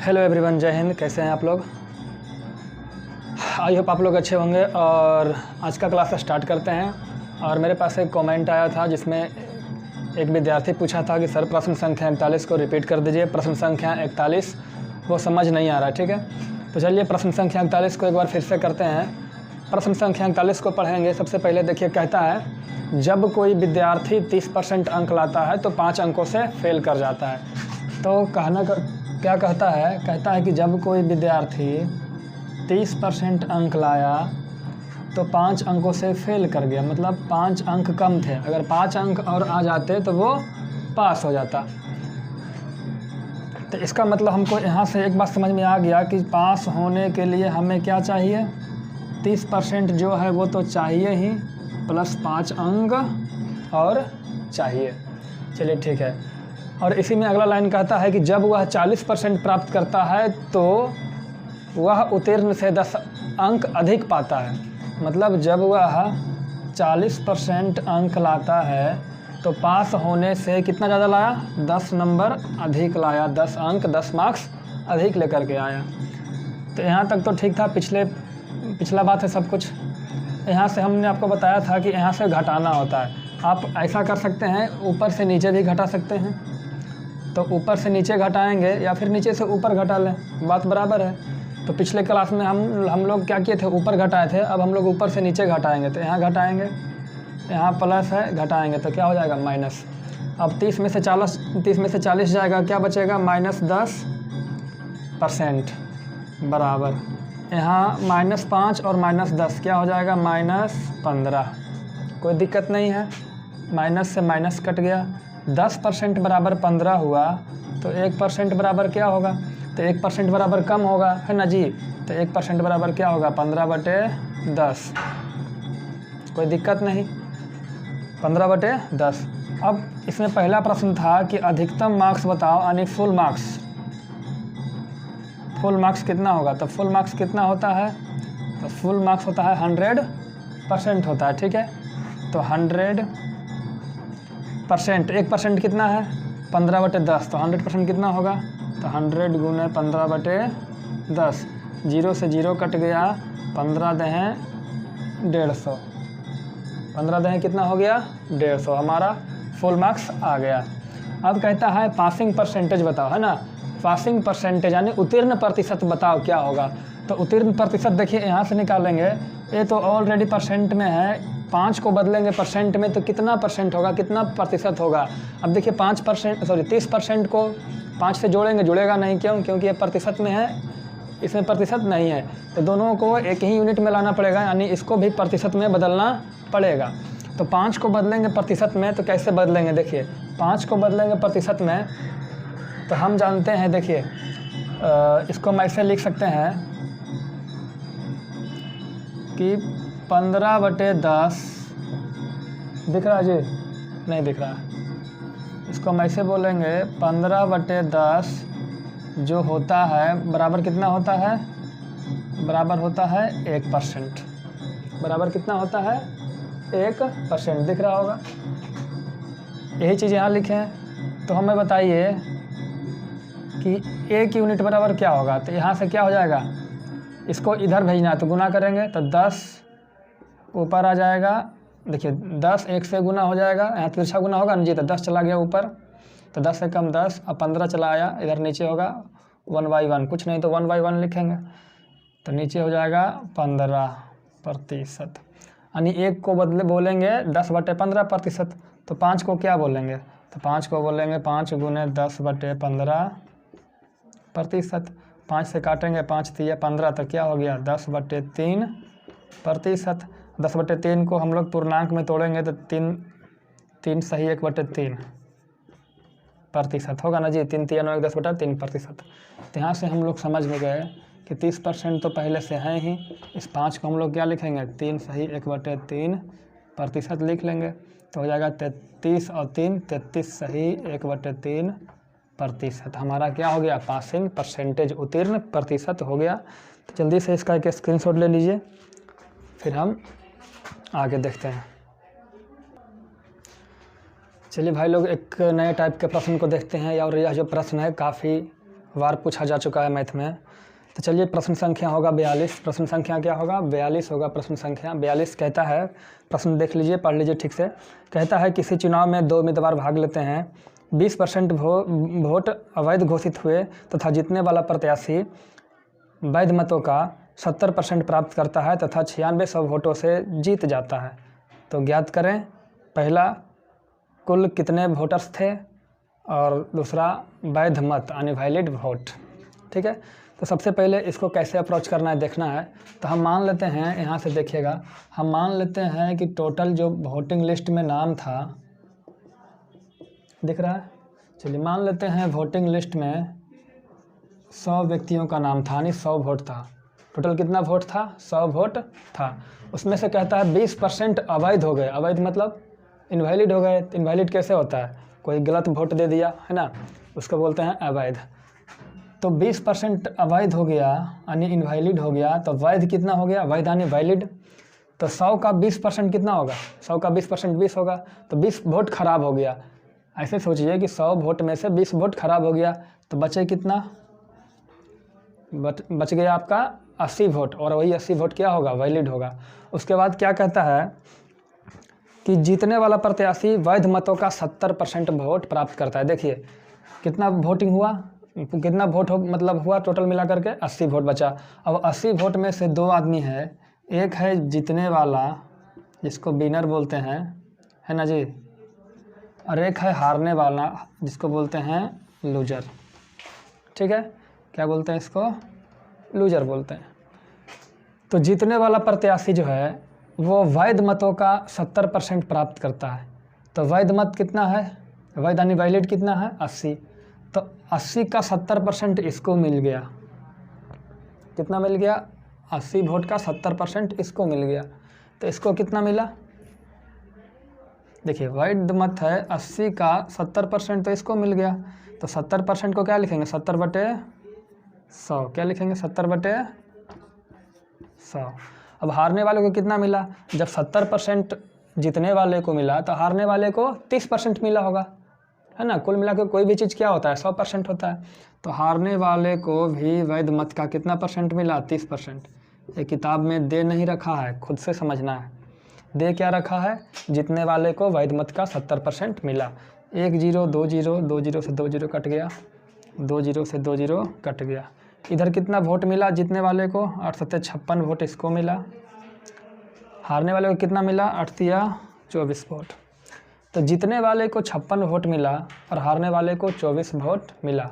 Hello everyone, जय हिंद। कैसे हैं आप लोग? आई होप आप लोग अच्छे होंगे। और आज का क्लास स्टार्ट करते हैं। और मेरे पास एक कमेंट आया था जिसमें एक विद्यार्थी पूछा था कि सर प्रश्न संख्या 41 को रिपीट कर दीजिए। प्रश्न संख्या 41 वो समझ नहीं आ रहा, ठीक है। तो चलिए प्रश्न संख्या 41 को एक बार फिर से करते हैं। प्रश्न संख्या 41 को पढ़ेंगे। सबसे पहले देखिए, कहता है जब कोई विद्यार्थी 30% अंक लाता है तो 5 अंकों से फेल कर जाता है। तो क्या कहता है कि जब कोई विद्यार्थी 30% अंक लाया तो 5 अंकों से फेल कर गया, मतलब 5 अंक कम थे। अगर 5 अंक और आ जाते तो वो पास हो जाता। तो इसका मतलब हमको यहाँ से एक बात समझ में आ गया कि पास होने के लिए हमें क्या चाहिए, 30% जो है वो तो चाहिए ही, प्लस 5 अंक और चाहिए। चलिए ठीक है। और इसी में अगला लाइन कहता है कि जब वह 40% प्राप्त करता है तो वह उत्तीर्ण से 10 अंक अधिक पाता है। मतलब जब वह 40% अंक लाता है तो पास होने से कितना ज़्यादा लाया, 10 नंबर अधिक लाया, 10 अंक 10 मार्क्स अधिक लेकर के आया। तो यहाँ तक तो ठीक था, पिछला बात है सब कुछ। यहाँ से हमने आपको बताया था कि यहाँ से घटाना होता है। आप ऐसा कर सकते हैं, ऊपर से नीचे भी घटा सकते हैं। तो ऊपर से नीचे घटाएंगे या फिर नीचे से ऊपर घटा लें, बात बराबर है। तो पिछले क्लास में हम लोग क्या किए थे, ऊपर घटाए थे। अब हम लोग ऊपर से नीचे घटाएंगे। तो यहाँ घटाएंगे, यहाँ प्लस है, घटाएंगे तो क्या हो जाएगा, माइनस। अब 30 में से 40 जाएगा, क्या बचेगा, -10% बराबर। यहाँ -5 और -10 क्या हो जाएगा, -15। कोई दिक्कत नहीं है, माइनस से माइनस कट गया। 10% बराबर 15 हुआ तो 1% बराबर क्या होगा, तो 1% बराबर कम होगा, है ना जी। तो 1% बराबर क्या होगा, 15/10। कोई दिक्कत नहीं, 15/10। अब इसमें पहला प्रश्न था कि अधिकतम मार्क्स बताओ, यानी फुल मार्क्स कितना होगा। तो फुल मार्क्स कितना होता है, तो फुल मार्क्स होता है 100% होता है, ठीक है। तो 100%, 1% कितना है, 15/10। तो 100% कितना होगा, तो 100 गुने 15/10। 0 से 0 कट गया, 15 दहें 150। 15 दहें कितना हो गया, 150। हमारा फुल मार्क्स आ गया। अब कहता है पासिंग परसेंटेज बताओ, है ना। पासिंग परसेंटेज यानी उत्तीर्ण प्रतिशत बताओ क्या होगा। तो उत्तीर्ण प्रतिशत देखिए यहाँ से निकालेंगे। ये तो ऑलरेडी परसेंट में है, 5 को बदलेंगे परसेंट में तो कितना परसेंट होगा, कितना प्रतिशत होगा। अब देखिए 30% को 5 से जोड़ेंगे, जुड़ेगा नहीं। क्योंकि ये प्रतिशत में है, इसमें प्रतिशत नहीं है। तो दोनों को एक ही यूनिट में लाना पड़ेगा, यानी इसको भी प्रतिशत में बदलना पड़ेगा। तो 5 को बदलेंगे प्रतिशत में, तो कैसे बदलेंगे, देखिए 5 को बदलेंगे प्रतिशत में तो हम जानते हैं, देखिए इसको मैं ऐसे लिख सकते हैं कि 15/10 दिख रहा है जी, नहीं दिख रहा। इसको हम ऐसे बोलेंगे 15/10 जो होता है बराबर कितना होता है, बराबर होता है 1%। बराबर कितना होता है, 1%। दिख रहा होगा, यही चीज़ यहाँ लिखे हैं। तो हमें बताइए कि 1 यूनिट बराबर क्या होगा। तो यहाँ से क्या हो जाएगा, इसको इधर भेजना है तो गुना करेंगे तो 10 ऊपर आ जाएगा। देखिए 10 1 से गुना हो जाएगा, यहाँ तिरछा गुना होगा ना जी, तो 10 चला गया ऊपर, तो 10 से कम 10, अब 15 चला आया, इधर नीचे होगा 1/1, कुछ नहीं तो 1/1 लिखेंगे। तो नीचे हो जाएगा 15%। यानी 1 को बदले बोलेंगे 10/15%। तो 5 को क्या बोलेंगे, तो 5 को बोलेंगे 5 गुने 10/15%। 5 से काटेंगे, 5 3 15, तो क्या हो गया 10/3%। 10/3 को हम लोग पूर्णांक में तोड़ेंगे तो 3 सही 1/3% होगा ना जी। 3 3 9 10/3%। तो यहाँ से हम लोग समझ में गए कि 30% तो पहले से है ही। इस 5 को हम लोग क्या लिखेंगे, 3 सही 1/3% लिख लेंगे। तो हो जाएगा 33 और 3 33 सही 1/3%। हमारा क्या हो गया, पासिंग परसेंटेज, उत्तीर्ण प्रतिशत हो गया। तो जल्दी से इसका एक स्क्रीनशॉट ले लीजिए, फिर हम आगे देखते हैं। चलिए भाई लोग, एक नए टाइप के प्रश्न को देखते हैं। और यह जो प्रश्न है काफ़ी बार पूछा जा चुका है मैथ में। तो चलिए प्रश्न संख्या होगा 42। प्रश्न संख्या क्या होगा? 42 होगा प्रश्न संख्या। 42 कहता है, प्रश्न देख लीजिए, पढ़ लीजिए ठीक से। कहता है किसी चुनाव में 2 उम्मीदवार भाग लेते हैं, 20% वोट अवैध घोषित हुए तथा जीतने वाला प्रत्याशी वैध मतों का 70% प्राप्त करता है तथा 9600 वोटों से जीत जाता है। तो ज्ञात करें, पहला कुल कितने वोटर्स थे और दूसरा वैध मत यानी वैलिड वोट। ठीक है, तो सबसे पहले इसको कैसे अप्रोच करना है देखना है। तो हम मान लेते हैं, यहाँ से देखिएगा, हम मान लेते हैं कि टोटल जो वोटिंग लिस्ट में नाम था, दिख रहा है, चलिए मान लेते हैं वोटिंग लिस्ट में 100 व्यक्तियों का नाम था, यानी 100 वोट था। टोटल कितना वोट था? 100 वोट था। उसमें से कहता है 20% अवैध हो गए। अवैध मतलब इनवैलिड हो गए। इनवैलिड कैसे होता है? कोई गलत वोट दे दिया है ना, उसको बोलते हैं अवैध। तो 20% अवैध हो गया यानी इनवैलिड हो गया, तो वैध कितना हो गया? वैध यानी वैलिड। तो 100 का 20% कितना होगा? 100 का 20% 20 होगा, तो 20 वोट खराब हो गया। ऐसे सोचिए कि 100 वोट में से 20 वोट खराब हो गया, तो बचे कितना? बच गया आपका 80 वोट, और वही 80 वोट क्या होगा? वैलिड होगा। उसके बाद क्या कहता है कि जीतने वाला प्रत्याशी वैध मतों का 70% वोट प्राप्त करता है। देखिए कितना वोटिंग हुआ, कितना वोट मतलब हुआ टोटल मिला करके 80 वोट बचा। अब 80 वोट में से 2 आदमी है, एक है जीतने वाला जिसको विनर बोलते हैं, है ना जी, और एक है हारने वाला जिसको बोलते हैं लूजर। ठीक है, क्या बोलते हैं इसको? लूजर बोलते हैं। तो जीतने वाला प्रत्याशी जो है वो वैध मतों का 70% प्राप्त करता है। तो वैध मत कितना है? वैध यानी वैलिड कितना है? 80। तो 80 का 70% इसको मिल गया। कितना मिल गया? 80 वोट का 70% इसको मिल गया। तो इसको कितना मिला? देखिए वैध मत है 80 का 70%, तो इसको मिल गया। तो 70% को क्या लिखेंगे? 70/100। क्या लिखेंगे? 70/100। अब हारने वाले को कितना मिला? जब 70% जीतने वाले को मिला तो हारने वाले को 30% मिला होगा, है ना। कुल मिला के कोई भी चीज़ क्या होता है? 100% होता है। तो हारने वाले को भी वैध मत का कितना परसेंट मिला? 30%। ये किताब में दे नहीं रखा है, खुद से समझना है। दे क्या रखा है? जीतने वाले को वैध मत का 70% मिला। 1 0 2 0, 2 0 से 2 0 कट गया, 2 0 से 2 0 कट गया। इधर कितना वोट मिला जीतने वाले को? 8 7 56 वोट इसको मिला। हारने वाले को कितना मिला? 8 3 24 वोट। तो जीतने वाले को 56 वोट मिला और हारने वाले को 24 वोट मिला।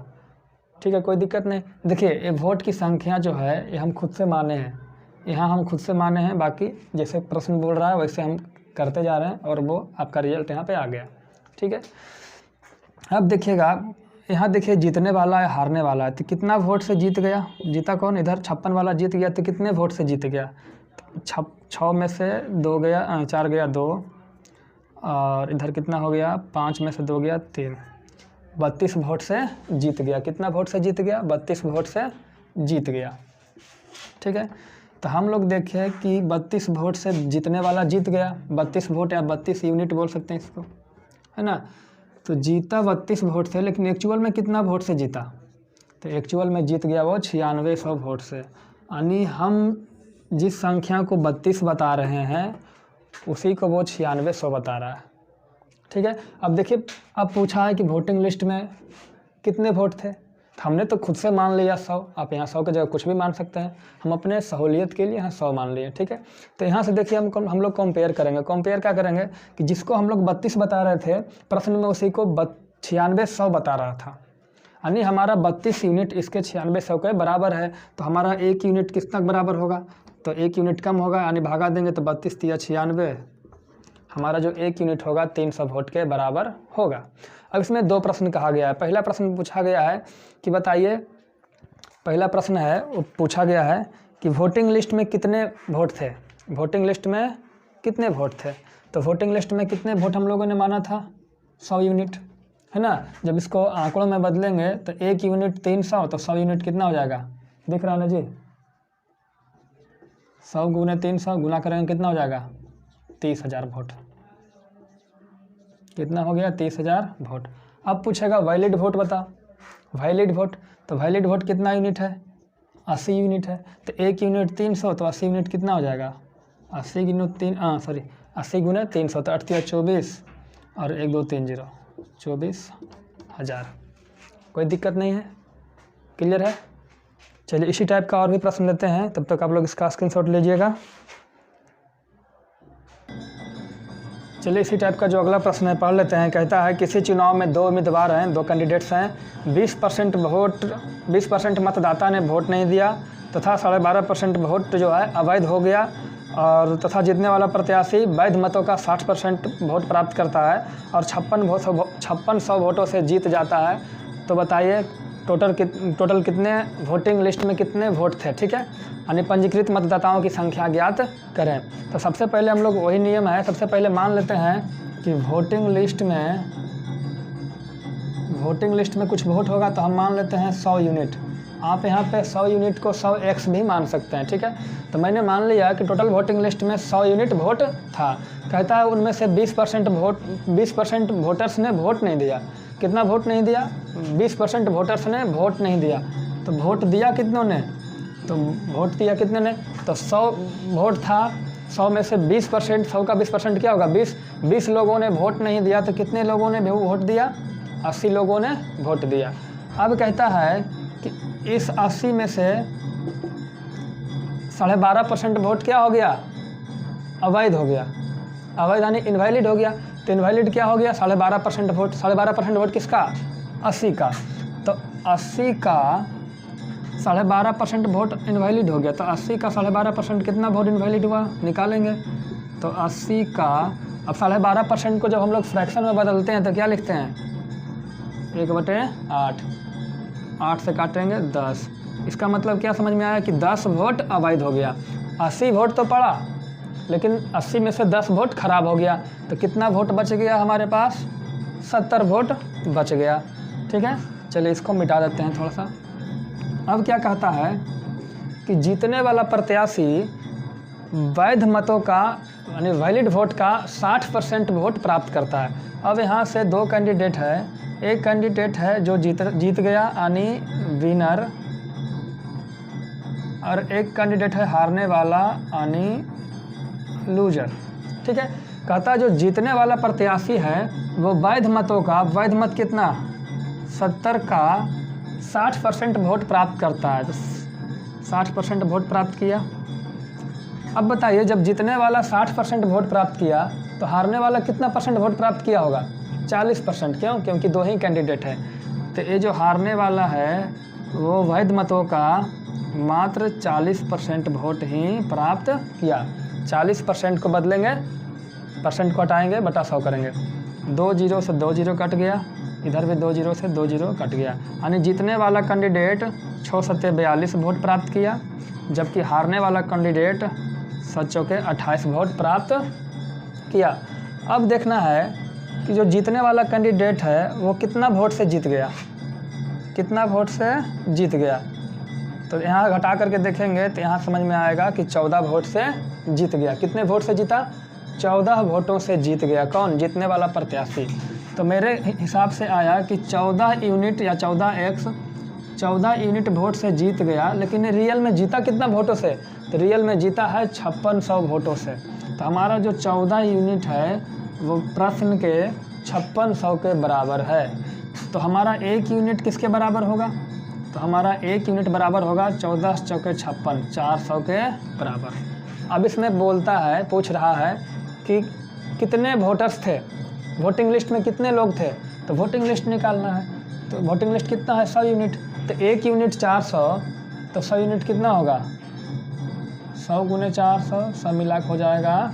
ठीक है, कोई दिक्कत नहीं। देखिए ये वोट की संख्या जो है ये हम खुद से माने हैं, यहाँ हम खुद से माने हैं, बाकी जैसे प्रश्न बोल रहा है वैसे हम करते जा रहे हैं और वो आपका रिजल्ट यहाँ पे आ गया। ठीक है, अब देखिएगा यहाँ देखिए जीतने वाला है, हारने वाला है, तो कितना वोट से जीत गया? जीता कौन? इधर 56 वाला जीत गया, तो कितने वोट से जीत गया? 6 में से 2 गया, 4 गया 2, और इधर कितना हो गया? 5 में से 2 गया 3, 32 वोट से जीत गया। कितना वोट से जीत गया? 32 वोट से जीत गया। ठीक है, तो हम लोग देखें कि 32 वोट से जीतने वाला जीत गया। 32 वोट या 32 यूनिट बोल सकते हैं इसको, है ना। तो जीता 32 वोट से, लेकिन एक्चुअल में कितना वोट से जीता? तो एक्चुअल में जीत गया वो 9600 वोट से। यानी हम जिस संख्या को 32 बता रहे हैं उसी को वो 9600 बता रहा है। ठीक है, अब देखिए, अब पूछा है कि वोटिंग लिस्ट में कितने वोट थे, तो हमने तो खुद से मान लिया 100। आप यहाँ 100 की जगह कुछ भी मान सकते हैं, हम अपने सहूलियत के लिए यहाँ 100 मान लिए। ठीक है, तो यहाँ से देखिए हम लोग कंपेयर करेंगे। कंपेयर क्या करेंगे कि जिसको हम लोग 32 बता रहे थे प्रश्न में, उसी को 9600 बता रहा था। यानी हमारा 32 यूनिट इसके 9600 के बराबर है। तो हमारा 1 यूनिट किस तक बराबर होगा? तो 1 यूनिट कम होगा, यानी भागा देंगे तो 32 3 96, हमारा जो 1 यूनिट होगा 300 वोट के बराबर होगा। अब इसमें 2 प्रश्न कहा गया है। पहला प्रश्न पूछा गया है कि बताइए, पहला प्रश्न है वो पूछा गया है कि वोटिंग लिस्ट में कितने वोट थे? वोटिंग लिस्ट में कितने वोट थे? तो वोटिंग लिस्ट में कितने वोट हम लोगों ने माना था? 100 यूनिट, है ना। जब इसको आंकड़ों में बदलेंगे तो 1 यूनिट 300, तो 100 यूनिट कितना हो जाएगा? दिख रहा है ना जी? 100 गुने 300 गुना करेंगे कितना हो जाएगा? 30,000 वोट। कितना हो गया? 30,000 वोट। अब पूछेगा वैलिड वोट बता। वैलिड वोट, तो वैलिड वोट कितना यूनिट है? 80 यूनिट है। तो 1 यूनिट 300, तो 80 यूनिट कितना हो जाएगा? 80 गुना 300 तो 8 24 और 1 2 3 0 24,000। कोई दिक्कत नहीं है, क्लियर है? चलिए इसी टाइप का और भी प्रश्न लेते हैं, तब तक आप लोग इसका स्क्रीनशॉट लीजिएगा। चलिए इसी टाइप का जो अगला प्रश्न है पढ़ लेते हैं। कहता है किसी चुनाव में 2 उम्मीदवार हैं, 2 कैंडिडेट्स हैं, 20% मतदाता ने वोट नहीं दिया तथा 12.5% वोट जो है अवैध हो गया, और तथा जीतने वाला प्रत्याशी वैध मतों का 60% वोट प्राप्त करता है और 5600 वोटों से जीत जाता है। तो बताइए टोटल कितने वोटिंग लिस्ट में कितने वोट थे? ठीक है, यानी पंजीकृत मतदाताओं की संख्या ज्ञात करें। तो सबसे पहले हम लोग वही नियम है, सबसे पहले मान लेते हैं कि वोटिंग लिस्ट में कुछ वोट होगा, तो हम मान लेते हैं 100 यूनिट। आप यहाँ पे 100 यूनिट को 100x भी मान सकते हैं। ठीक है, तो मैंने मान लिया कि टोटल वोटिंग लिस्ट में 100 यूनिट वोट था। कहता है उनमें से 20% वोटर्स ने वोट नहीं दिया। कितना वोट नहीं दिया? 20% वोटर्स ने वोट नहीं दिया। तो वोट दिया कितनों ने? तो वोट दिया कितने ने? तो 100 वोट था, 100 में से 20%, 100 का 20% क्या होगा? 20 लोगों ने वोट नहीं दिया। तो कितने लोगों ने वोट दिया? 80 लोगों ने वोट दिया। अब कहता है कि इस 80 में से 12.5% वोट क्या हो गया? अवैध हो गया। अवैध यानी इनवैलिड हो गया। तो इनवैलिड क्या हो गया? 12.5% वोट। 12.5% वोट किसका? 80 का। तो 80 का 12.5% वोट इनवैलिड हो गया। तो 80 का 12.5% कितना वोट इनवैलिड हुआ? निकालेंगे। तो 80 का अब 12.5% को जब हम लोग फ्रैक्शन में बदलते हैं तो क्या लिखते हैं? 1/8। 8 से काटेंगे 10। इसका मतलब क्या समझ में आया कि 10 वोट अवैध हो गया। 80 वोट तो पड़ा, लेकिन 80 में से 10 वोट खराब हो गया। तो कितना वोट बच गया हमारे पास? 70 वोट बच गया। ठीक है, चलिए इसको मिटा देते हैं थोड़ा सा। अब क्या कहता है कि जीतने वाला प्रत्याशी वैध मतों का यानी वैलिड वोट का 60% वोट प्राप्त करता है। अब यहाँ से 2 कैंडिडेट है। एक कैंडिडेट है जो जीत गया यानी विनर, और एक कैंडिडेट है हारने वाला यानी लूजर। ठीक है, कहता है जो जीतने वाला प्रत्याशी है वो वैध मतों का, वैध मत कितना? 70 का 60% वोट प्राप्त करता है। तो 60% वोट प्राप्त किया। अब बताइए जब जीतने वाला 60% वोट प्राप्त किया तो हारने वाला कितना परसेंट वोट प्राप्त किया होगा? 40%। क्यों? क्योंकि 2 ही कैंडिडेट है। तो ये जो हारने वाला है वो वैध मतों का मात्र 40% वोट ही प्राप्त किया। 40% को बदलेंगे, परसेंट को हटाएंगे, बटा 100 करेंगे। 2 0 से 2 0 कट गया, इधर भी 2 0 से 2 0 कट गया। यानी जीतने वाला कैंडिडेट 6 7 42 वोट प्राप्त किया, जबकि हारने वाला कैंडिडेट 7 चौके 28 वोट प्राप्त किया। अब देखना है कि जो जीतने वाला कैंडिडेट है वो कितना वोट से जीत गया, कितना वोट से जीत गया। तो यहाँ घटा करके देखेंगे तो यहाँ समझ में आएगा कि 14 वोट से जीत गया। कितने वोट से जीता? 14 वोटों से जीत गया। कौन? जीतने वाला प्रत्याशी। तो मेरे हिसाब से आया कि 14 यूनिट या 14 यूनिट वोट से जीत गया। लेकिन रियल में जीता कितना वोटों से? तो रियल में जीता है 5600 वोटों से। तो हमारा जो 14 यूनिट है वो प्रश्न के 5600 के बराबर है। तो हमारा 1 यूनिट किसके बराबर होगा? तो हमारा 1 यूनिट बराबर होगा 14 चौके 56, 400 के बराबर। अब इसमें बोलता है, पूछ रहा है कि कितने वोटर्स थे, वोटिंग लिस्ट में कितने लोग थे। तो वोटिंग लिस्ट निकालना है। तो वोटिंग लिस्ट कितना है? 100 यूनिट। तो 1 यूनिट 400, तो 100 यूनिट कितना होगा? 100 गुने 400, सब मिला हो जाएगा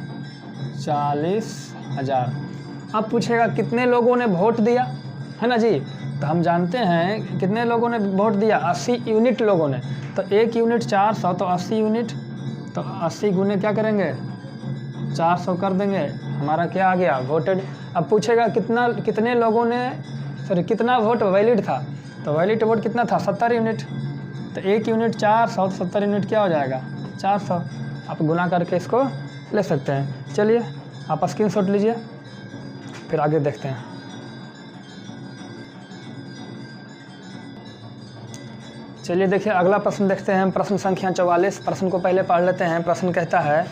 40,000। अब पूछेगा कितने लोगों ने वोट दिया, है ना जी। तो हम जानते हैं कितने लोगों ने वोट दिया? 80 यूनिट लोगों ने। तो 1 यूनिट 400, तो 80 यूनिट, तो 80 गुने क्या करेंगे? 400 कर देंगे। हमारा क्या आ गया? वोटेड। अब पूछेगा कितने लोगों ने कितना वोट वैलिड था। तो वैलिड वोट कितना था? 70 यूनिट। तो 1 यूनिट 400, 70 यूनिट क्या हो जाएगा? 400। आप गुना करके इसको ले सकते हैं। चलिए आप स्क्रीनशॉट लीजिए, फिर आगे देखते हैं। चलिए देखिए अगला प्रश्न देखते हैं, प्रश्न संख्या 44। प्रश्न को पहले पढ़ लेते हैं। प्रश्न कहता है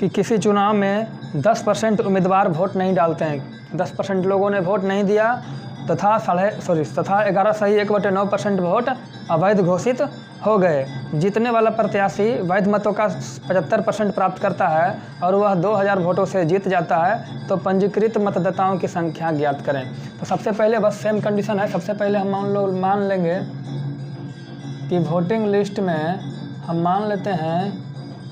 कि किसी चुनाव में 10% उम्मीदवार वोट नहीं डालते हैं, 10% लोगों ने वोट नहीं दिया तथा 11.9% वोट अवैध घोषित हो गए। जीतने वाला प्रत्याशी वैध मतों का 75% प्राप्त करता है और वह 2000 वोटों से जीत जाता है, तो पंजीकृत मतदाताओं की संख्या ज्ञात करें। तो सबसे पहले बस सेम कंडीशन है। सबसे पहले हम मान लेंगे कि वोटिंग लिस्ट में हम मान लेते हैं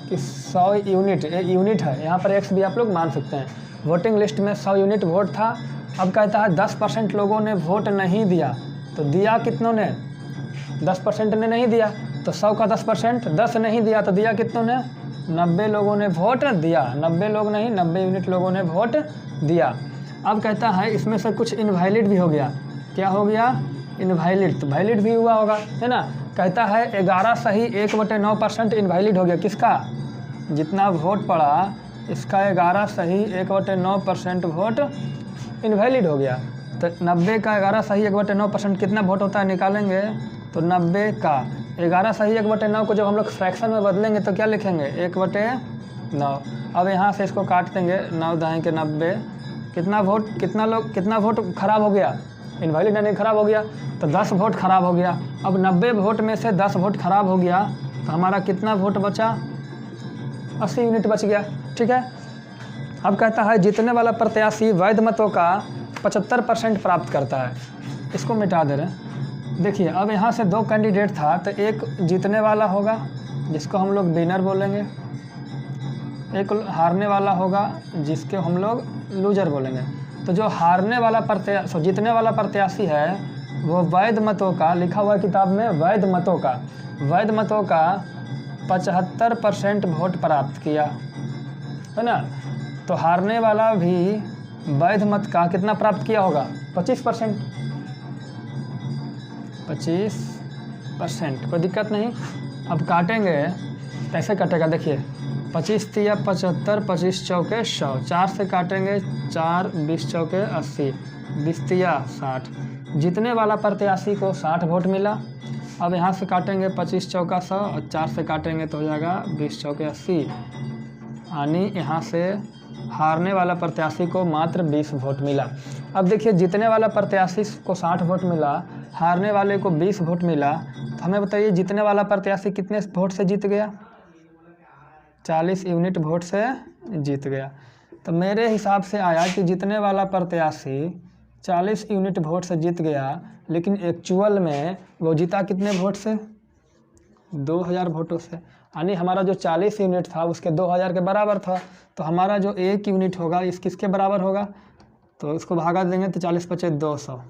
कि 100 यूनिट, एक यूनिट है, यहाँ पर एक्स भी आप लोग मान सकते हैं। वोटिंग लिस्ट में 100 यूनिट वोट था। अब कहता है 10% लोगों ने वोट नहीं दिया, तो दिया कितनों ने? 10% ने नहीं दिया, तो 100 का 10%, 10 नहीं दिया तो दिया कितनों ने? 90 लोगों ने वोट दिया। 90 लोग नहीं, 90 यूनिट लोगों ने वोट दिया। अब कहता है इसमें से कुछ इनवैलिड भी हो गया। क्या हो गया? इनवैलिड। तो वैलिड भी हुआ होगा, है ना। कहता है 11 सही 1/9% इनवैलिड हो गया। किसका? जितना वोट पड़ा इसका 11 सही 1/9% वोट इनवैलिड हो गया। तो 90 का 11 सही 1/9% कितना वोट होता है निकालेंगे, तो 90 का 11 सही 1/9 को जब हम लोग फ्रैक्शन में बदलेंगे तो क्या लिखेंगे? 1/9। अब यहाँ से इसको काट देंगे, 9 दाएँ के 90। कितना वोट खराब हो गया? इनवैलिड नहीं, खराब हो गया, तो 10 वोट खराब हो गया। अब 90 वोट में से 10 वोट खराब हो गया, तो हमारा कितना वोट बचा? 80 यूनिट बच गया। ठीक है। अब कहता है जीतने वाला प्रत्याशी वैध मतों का 75% प्राप्त करता है। इसको मिटा दे रहे हैं। देखिए अब यहाँ से 2 कैंडिडेट था, तो एक जीतने वाला होगा जिसको हम लोग विनर बोलेंगे, एक हारने वाला होगा जिसके हम लोग लूजर बोलेंगे। तो जो जीतने वाला प्रत्याशी है वो वैध मतों का, लिखा हुआ किताब में वैध मतों का 75% वोट प्राप्त किया, है ना। तो हारने वाला भी वैध मत का कितना प्राप्त किया होगा? 25%। कोई दिक्कत नहीं। अब काटेंगे, कैसे कटेगा देखिए, 25 तिया 75, 25 चौके 100, 4 से काटेंगे 4, 20 चौके 80, 20 तिया 60। जीतने वाला प्रत्याशी को 60 वोट मिला। अब यहाँ से काटेंगे 25 चौका 100 और 4 से काटेंगे तो हो जाएगा 20 चौके 80, यानी यहाँ से हारने वाला प्रत्याशी को मात्र 20 वोट मिला। अब देखिए जीतने वाला प्रत्याशी को 60 वोट मिला, हारने वाले को 20 वोट मिला, तो हमें बताइए जीतने वाला प्रत्याशी कितने वोट से जीत गया? 40 यूनिट वोट से जीत गया। तो मेरे हिसाब से आया कि जीतने वाला प्रत्याशी 40 यूनिट वोट से जीत गया, लेकिन एक्चुअल में वो जीता कितने वोट से? 2000 वोटों से। यानी हमारा जो 40 यूनिट था उसके 2000 के बराबर था। तो हमारा जो 1 यूनिट होगा इस किसके बराबर होगा? तो इसको भागा देंगे तो 40 × 5 = 200,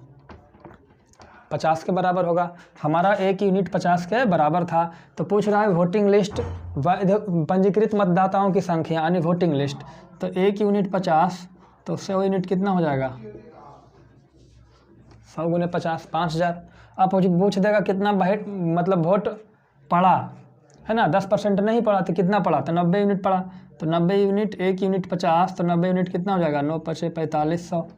50 के बराबर होगा। हमारा 1 यूनिट 50 के बराबर था। तो पूछ रहा है वोटिंग लिस्ट पंजीकृत मतदाताओं की संख्या, यानी वोटिंग लिस्ट। तो 1 यूनिट 50, तो 100 यूनिट कितना हो जाएगा? 100 × 50 5000। अब पूछ देगा कितना वोट पड़ा, है ना। 10% नहीं पड़ा तो कितना पड़ा? तो 90 यूनिट पड़ा। तो 90 यूनिट 1 यूनिट 50, तो 90 यूनिट कितना हो जाएगा? 9 × 5 = 4500।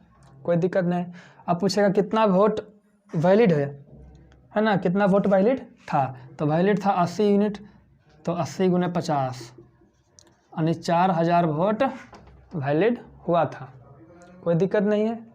कोई दिक्कत नहीं। अब पूछेगा कितना वोट वैलिड है ना, कितना वोट वैलिड था? तो वैलिड था 80 यूनिट, तो 80 × 50 यानी 4000 वोट वैलिड हुआ था। कोई दिक्कत नहीं है।